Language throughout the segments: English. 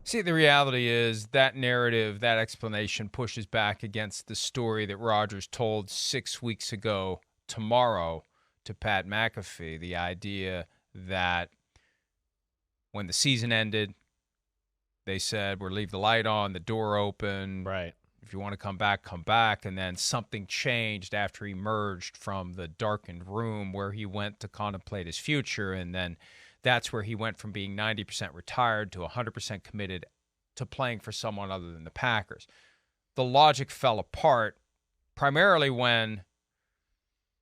See, the reality is that narrative, that explanation pushes back against the story that Rodgers told 6 weeks ago tomorrow to Pat McAfee. The idea that when the season ended, they said, we'll leave the light on, the door open. Right. If you want to come back, come back. And then something changed after he emerged from the darkened room where he went to contemplate his future. And then that's where he went from being 90% retired to 100% committed to playing for someone other than the Packers. The logic fell apart primarily when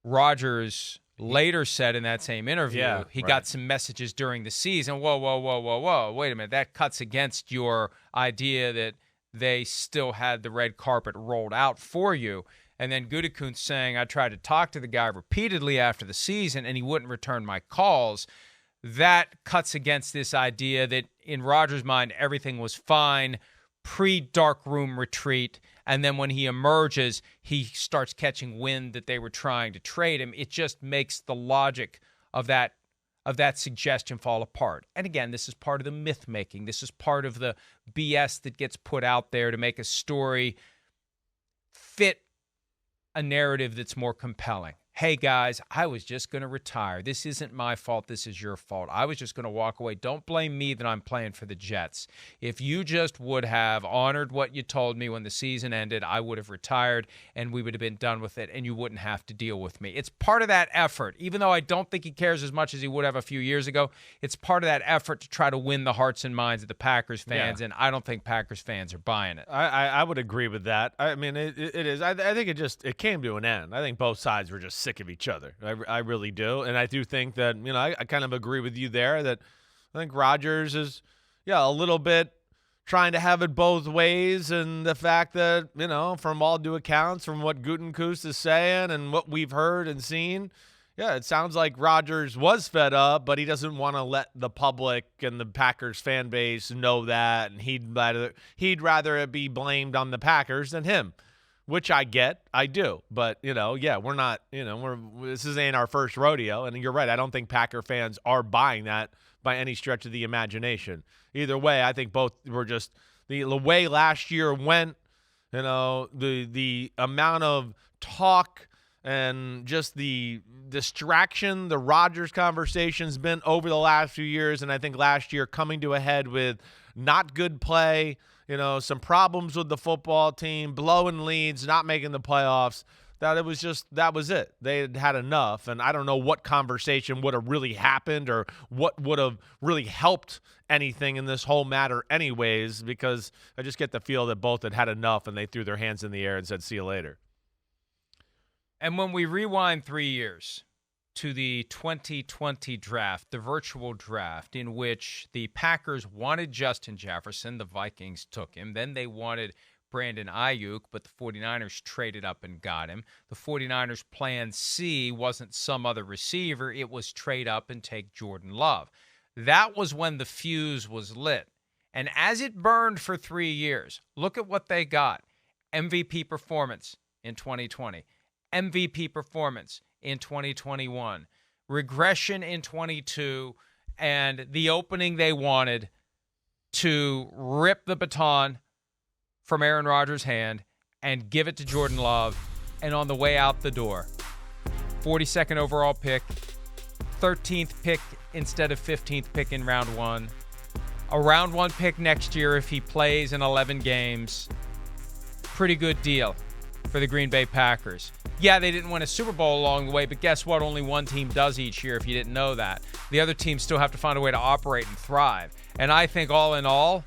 Rodgers later said in that same interview, he got some messages during the season. Whoa. Wait a minute. That cuts against your idea that they still had the red carpet rolled out for you. And then Gutekunst saying, I tried to talk to the guy repeatedly after the season and he wouldn't return my calls. That cuts against this idea that in Rodgers' mind, everything was fine pre-dark room retreat. And then when he emerges, he starts catching wind that they were trying to trade him. It just makes the logic of that suggestion fall apart. And again, this is part of the myth making. This is part of the BS that gets put out there to make a story fit a narrative that's more compelling. Hey, guys, I was just going to retire. This isn't my fault. This is your fault. I was just going to walk away. Don't blame me that I'm playing for the Jets. If you just would have honored what you told me when the season ended, I would have retired and we would have been done with it and you wouldn't have to deal with me. It's part of that effort. Even though I don't think he cares as much as he would have a few years ago, it's part of that effort to try to win the hearts and minds of the Packers fans, and I don't think Packers fans are buying it. I would agree with that. I mean, it is. I think it came to an end. I think both sides were just sick of each other. I really do. And I do think that, I kind of agree with you there that I think Rodgers is, a little bit trying to have it both ways. And the fact that, from all due accounts, from what Gutekunst is saying and what we've heard and seen, it sounds like Rodgers was fed up, but he doesn't want to let the public and the Packers fan base know that. And he'd rather it be blamed on the Packers than him. Which I get, I do, but we're not, this ain't our first rodeo, and you're right. I don't think Packer fans are buying that by any stretch of the imagination. Either way, I think both were just the way last year went. The amount of talk and just the distraction the Rodgers conversation's been over the last few years, and I think last year coming to a head with not good play. Some problems with the football team, blowing leads, not making the playoffs, that was it. They had enough, and I don't know what conversation would have really happened or what would have really helped anything in this whole matter anyways, because I just get the feel that both had enough, and they threw their hands in the air and said, see you later. And when we rewind 3 years to the 2020 draft, the virtual draft, in which the Packers wanted Justin Jefferson. The Vikings took him. Then they wanted Brandon Ayuk, but the 49ers traded up and got him. The 49ers' plan C wasn't some other receiver. It was trade up and take Jordan Love. That was when the fuse was lit. And as it burned for 3 years, look at what they got. MVP performance in 2020. MVP performance in 2021, regression in 22, and the opening they wanted to rip the baton from Aaron Rodgers' hand and give it to Jordan Love, and on the way out the door, 42nd overall pick, 13th pick instead of 15th pick in round one, a round one pick next year if he plays in 11 games. Pretty good deal for the Green Bay Packers. Yeah, they didn't win a Super Bowl along the way, but guess what? Only one team does each year if you didn't know that. The other teams still have to find a way to operate and thrive. And I think all in all,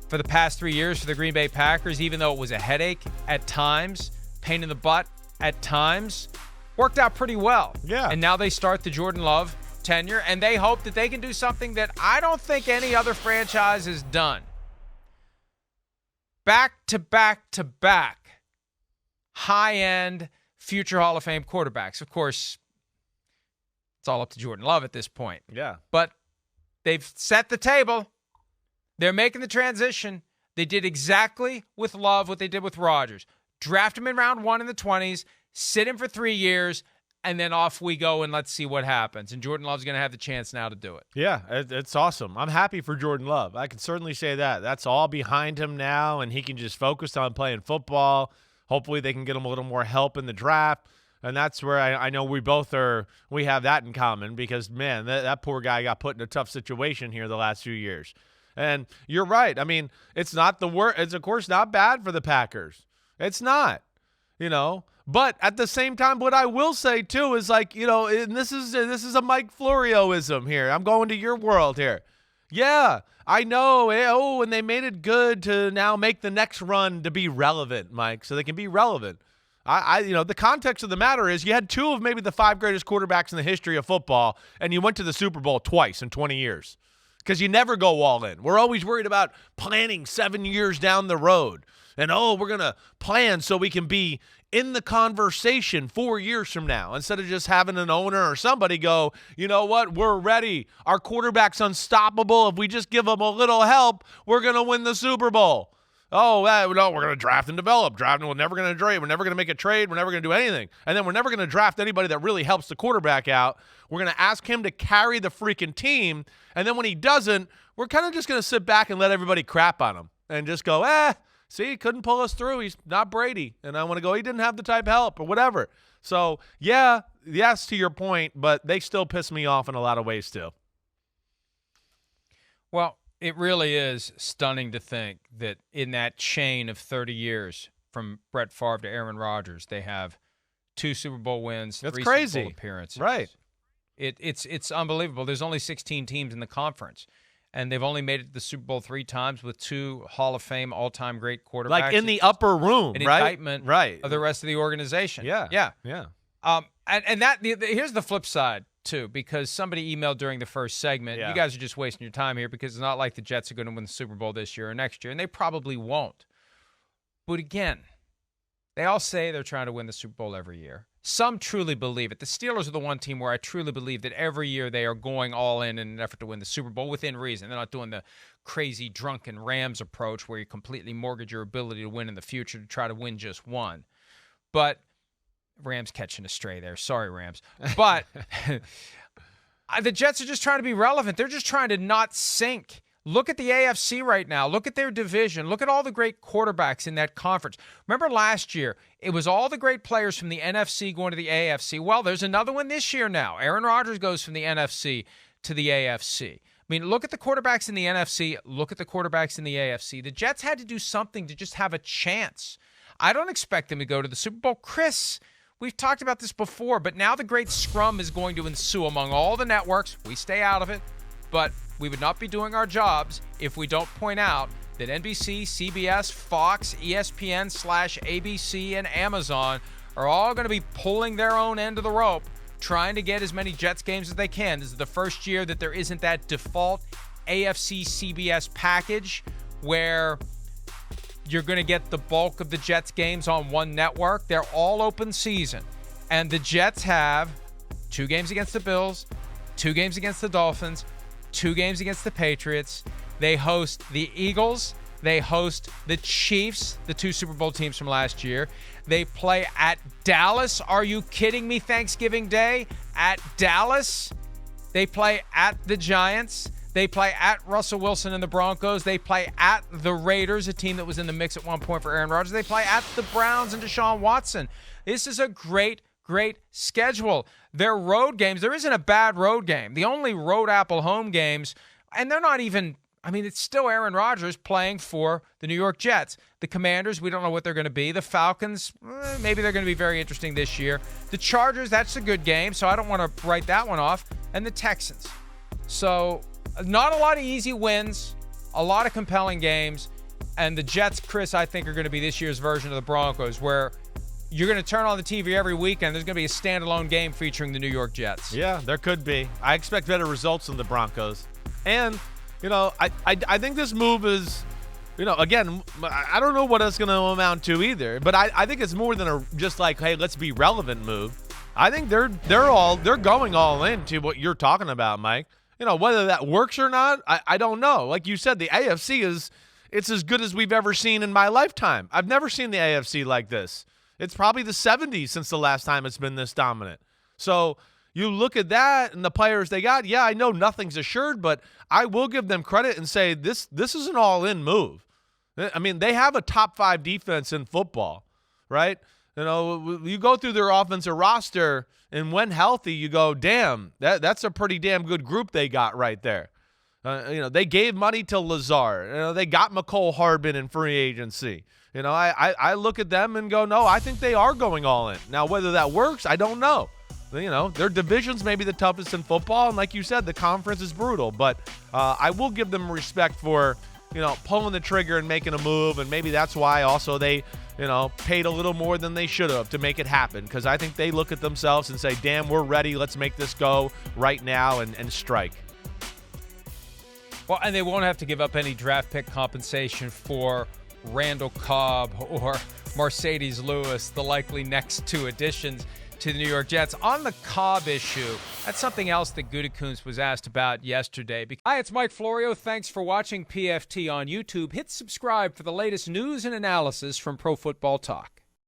for the past 3 years for the Green Bay Packers, even though it was a headache at times, pain in the butt at times, worked out pretty well. Yeah. And now they start the Jordan Love tenure, and they hope that they can do something that I don't think any other franchise has done. Back to back to back. High-end future Hall of Fame quarterbacks. Of course, it's all up to Jordan Love at this point. Yeah. But they've set the table. They're making the transition. They did exactly with Love what they did with Rodgers. Draft him in round one in the 20s, sit him for 3 years, and then off we go, and let's see what happens. And Jordan Love's going to have the chance now to do it. Yeah, it's awesome. I'm happy for Jordan Love. I can certainly say that. That's all behind him now, and he can just focus on playing football. Hopefully they can get him a little more help in the draft. And that's where I know we have that in common because, man, that poor guy got put in a tough situation here the last few years. And you're right. I mean, it's not the worst. It's, of course, not bad for the Packers. It's not, But at the same time, what I will say, too, is like, and this is a Mike Florioism here. I'm going to your world here. Yeah, I know. And they made it good to now make the next run to be relevant, Mike, so they can be relevant. The context of the matter is you had 2 of maybe the 5 greatest quarterbacks in the history of football, and you went to the Super Bowl twice in 20 years because you never go all in. We're always worried about planning 7 years down the road. And, we're going to plan so we can be in the conversation 4 years from now instead of just having an owner or somebody go, you know what, we're ready. Our quarterback's unstoppable. If we just give him a little help, we're going to win the Super Bowl. No, we're going to draft and develop. We're never going to trade. We're never going to make a trade. We're never going to do anything. And then we're never going to draft anybody that really helps the quarterback out. We're going to ask him to carry the freaking team. And then when he doesn't, we're kind of just going to sit back and let everybody crap on him and just go, see, he couldn't pull us through. He's not Brady. And I want to go, he didn't have the type of help or whatever. So, yes, to your point, but they still piss me off in a lot of ways too. Well, it really is stunning to think that in that chain of 30 years from Brett Favre to Aaron Rodgers, they have 2 Super Bowl wins, That's 3 crazy. Super Bowl appearances. Right. It's unbelievable. There's only 16 teams in the conference, and they've only made it to the Super Bowl 3 times with 2 Hall of Fame all-time great quarterbacks. Like in the upper room, an right? Indictment of the rest of the organization. Yeah. And that here's the flip side, too, because somebody emailed during the first segment, you guys are just wasting your time here because it's not like the Jets are going to win the Super Bowl this year or next year, and they probably won't. But again, they all say they're trying to win the Super Bowl every year. Some truly believe it. The Steelers are the one team where I truly believe that every year they are going all in an effort to win the Super Bowl within reason. They're not doing the crazy drunken Rams approach where you completely mortgage your ability to win in the future to try to win just one. But Rams catching a stray there. Sorry, Rams. But the Jets are just trying to be relevant. They're just trying to not sink. Look at the AFC right now. Look at their division. Look at all the great quarterbacks in that conference. Remember last year, it was all the great players from the NFC going to the AFC. Well, there's another one this year now. Aaron Rodgers goes from the NFC to the AFC. I mean, look at the quarterbacks in the NFC. Look at the quarterbacks in the AFC. The Jets had to do something to just have a chance. I don't expect them to go to the Super Bowl. Chris, we've talked about this before, but now the great scrum is going to ensue among all the networks. We stay out of it, but we would not be doing our jobs if we don't point out that NBC, CBS, Fox, ESPN/ABC, and Amazon are all going to be pulling their own end of the rope, trying to get as many Jets games as they can. This is the first year that there isn't that default AFC CBS package where you're going to get the bulk of the Jets games on one network. They're all open season. And the Jets have 2 games against the Bills, 2 games against the Dolphins, 2 games against the Patriots. They host the Eagles. They host the Chiefs, the 2 Super Bowl teams from last year. They play at Dallas. Are you kidding me? Thanksgiving Day at Dallas. They play at the Giants. They play at Russell Wilson and the Broncos. They play at the Raiders, a team that was in the mix at one point for Aaron Rodgers. They play at the Browns and Deshaun Watson. This is a great schedule. Their road games, there isn't a bad road game. The only road apple home games, and they're not even, it's still Aaron Rodgers playing for the New York Jets. The Commanders, we don't know what they're going to be. The Falcons, maybe they're going to be very interesting this year. The Chargers, that's a good game, so I don't want to write that one off. And the Texans. So not a lot of easy wins, a lot of compelling games, and the Jets, Chris, I think are going to be this year's version of the Broncos, where you're going to turn on the TV every weekend. There's going to be a standalone game featuring the New York Jets. Yeah, there could be. I expect better results than the Broncos. And, I think this move is, again, I don't know what it's going to amount to either. But I think it's more than just like, hey, let's be relevant move. I think they're going all in to what you're talking about, Mike. Whether that works or not, I don't know. Like you said, the AFC it's as good as we've ever seen in my lifetime. I've never seen the AFC like this. It's probably the 70s since the last time it's been this dominant. So you look at that and the players they got. Yeah, I know nothing's assured, but I will give them credit and say this is an all-in move. I mean, they have a top 5 defense in football, right? You go through their offensive roster, and when healthy, you go, damn, that's a pretty damn good group they got right there. They gave money to Lazard. They got McCole Harbin in free agency. I look at them and go, no, I think they are going all in. Now, whether that works, I don't know. Their division's maybe the toughest in football, and like you said, the conference is brutal. But I will give them respect for, pulling the trigger and making a move, and maybe that's why also they, paid a little more than they should have to make it happen, because I think they look at themselves and say, damn, we're ready. Let's make this go right now and strike. Well, and they won't have to give up any draft pick compensation for Randall Cobb or Mercedes Lewis, the likely next 2 additions to the New York Jets. On the Cobb issue, that's something else that Gutekunst was asked about yesterday. Hi, it's Mike Florio. Thanks for watching PFT on YouTube. Hit subscribe for the latest news and analysis from Pro Football Talk.